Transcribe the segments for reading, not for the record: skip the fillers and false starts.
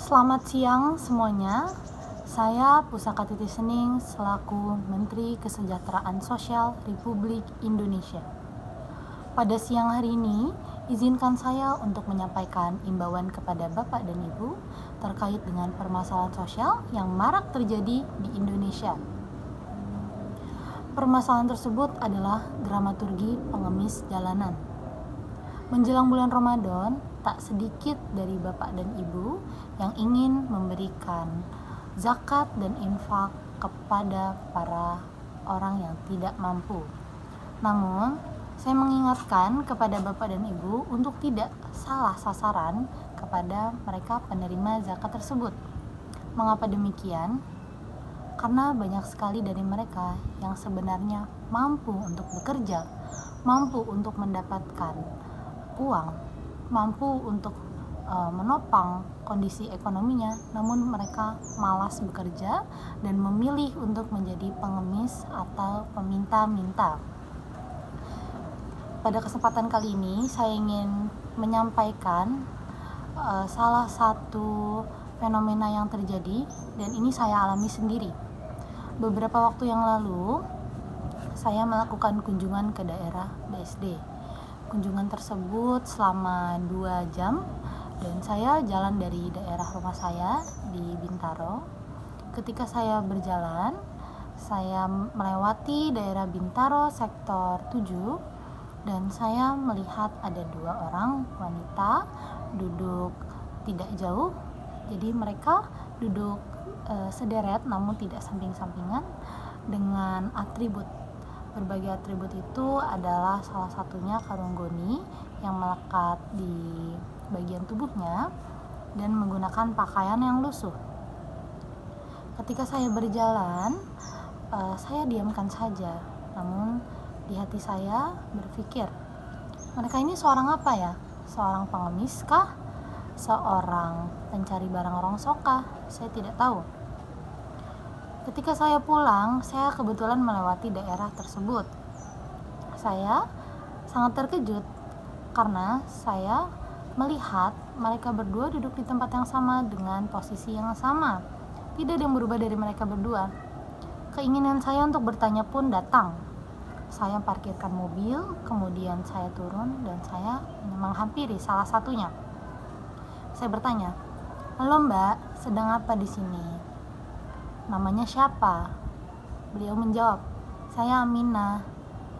Selamat siang semuanya. Saya Pusaka Titi Sening selaku Menteri Kesejahteraan Sosial Republik Indonesia. Pada siang hari ini, izinkan saya untuk menyampaikan imbauan kepada Bapak dan Ibu terkait dengan permasalahan sosial yang marak terjadi di Indonesia. Permasalahan tersebut adalah dramaturgi pengemis jalanan. Menjelang bulan Ramadan, tak sedikit dari Bapak dan Ibu yang ingin memberikan zakat dan infak kepada para orang yang tidak mampu. Namun, saya mengingatkan kepada Bapak dan Ibu untuk tidak salah sasaran kepada mereka penerima zakat tersebut. Mengapa demikian? Karena banyak sekali dari mereka yang sebenarnya mampu untuk bekerja, mampu untuk mendapatkan uang, mampu untuk menopang kondisi ekonominya, namun mereka malas bekerja dan memilih untuk menjadi pengemis atau peminta-minta. Pada kesempatan kali ini saya ingin menyampaikan salah satu fenomena yang terjadi, dan ini saya alami sendiri. Beberapa waktu yang lalu saya melakukan kunjungan ke daerah BSD. Kunjungan tersebut selama 2 jam dan saya jalan dari daerah rumah saya di Bintaro. Ketika saya berjalan, saya melewati daerah Bintaro sektor 7 dan saya melihat ada 2 orang wanita duduk tidak jauh. Jadi mereka duduk sederet namun tidak samping-sampingan dengan atribut. Berbagai atribut itu adalah salah satunya karung goni yang melekat di bagian tubuhnya dan menggunakan pakaian yang lusuh. Ketika saya berjalan, saya diamkan saja. Namun di hati saya berpikir, mereka ini seorang apa ya? Seorang pengemis kah? Seorang pencari barang rongsok kah? Saya tidak tahu. Ketika saya pulang, saya kebetulan melewati daerah tersebut. Saya sangat terkejut karena saya melihat mereka berdua duduk di tempat yang sama dengan posisi yang sama. Tidak ada yang berubah dari mereka berdua. Keinginan saya untuk bertanya pun datang. Saya parkirkan mobil, kemudian saya turun dan saya menghampiri salah satunya. Saya bertanya, "Halo Mbak, sedang apa di sini? Namanya siapa?" Beliau menjawab, "Saya Aminah.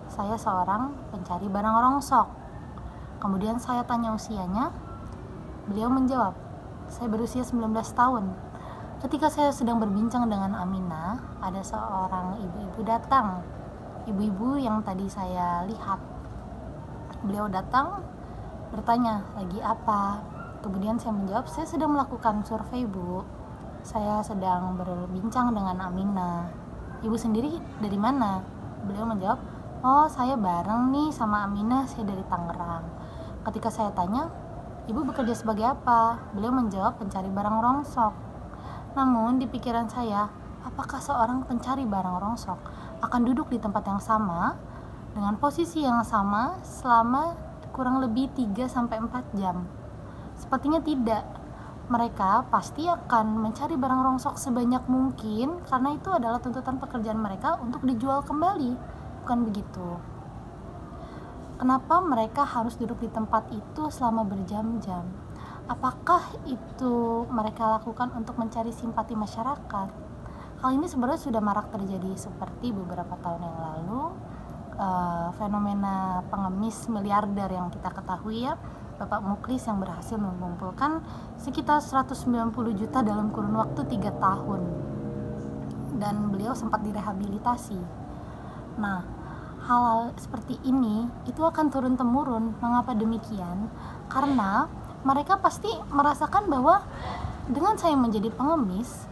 Saya seorang pencari barang rongsok." Kemudian saya tanya usianya. Beliau menjawab, "Saya berusia 19 tahun." Ketika saya sedang berbincang dengan Aminah, ada seorang ibu-ibu datang. Ibu-ibu yang tadi saya lihat. Beliau datang bertanya, "Lagi apa?" Kemudian saya menjawab, "Saya sedang melakukan survei, Bu. Saya sedang berbincang dengan Aminah." "Ibu sendiri dari mana?" Beliau menjawab, "Oh, saya bareng nih sama Aminah, saya dari Tangerang." Ketika saya tanya, "Ibu bekerja sebagai apa?" Beliau menjawab, "Pencari barang rongsok." Namun di pikiran saya, apakah seorang pencari barang rongsok akan duduk di tempat yang sama dengan posisi yang sama selama kurang lebih 3-4 jam? Sepertinya tidak. Mereka pasti akan mencari barang rongsok sebanyak mungkin karena itu adalah tuntutan pekerjaan mereka untuk dijual kembali. Bukan begitu? Kenapa mereka harus duduk di tempat itu selama berjam-jam? Apakah itu mereka lakukan untuk mencari simpati masyarakat? Hal ini sebenarnya sudah marak terjadi seperti beberapa tahun yang lalu. Fenomena pengemis miliarder yang kita ketahui ya, Bapak Muklis yang berhasil mengumpulkan sekitar 190 juta dalam kurun waktu 3 tahun. Dan beliau sempat direhabilitasi. Nah, hal seperti ini itu akan turun-temurun. Mengapa demikian? Karena mereka pasti merasakan bahwa dengan saya menjadi pengemis,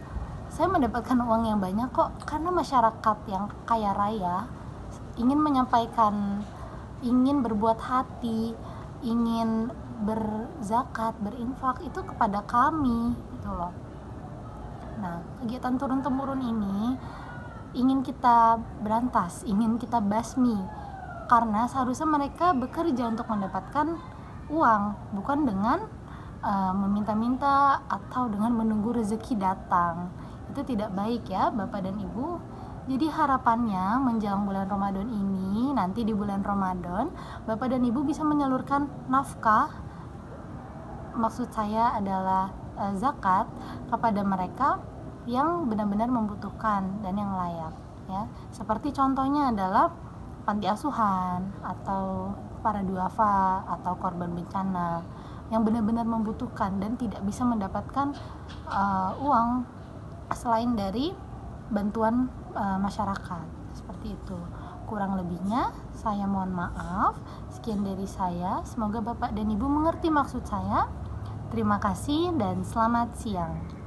saya mendapatkan uang yang banyak kok. Karena masyarakat yang kaya raya ingin menyampaikan, ingin berbuat hati, ingin berzakat, berinfak itu kepada kami gitu loh. Nah, kegiatan turun-temurun ini ingin kita berantas, ingin kita basmi, karena seharusnya mereka bekerja untuk mendapatkan uang, bukan dengan meminta-minta atau dengan menunggu rezeki datang. Itu tidak baik ya Bapak dan Ibu. Jadi harapannya menjelang bulan Ramadan ini, nanti di bulan Ramadan Bapak dan Ibu bisa menyalurkan nafkah, maksud saya adalah zakat, kepada mereka yang benar-benar membutuhkan dan yang layak ya. Seperti contohnya adalah panti asuhan atau para duafa atau korban bencana yang benar-benar membutuhkan dan tidak bisa mendapatkan uang selain dari bantuan masyarakat. Seperti itu. Kurang lebihnya saya mohon maaf. Sekian dari saya. Semoga Bapak dan Ibu mengerti maksud saya. Terima kasih dan selamat siang.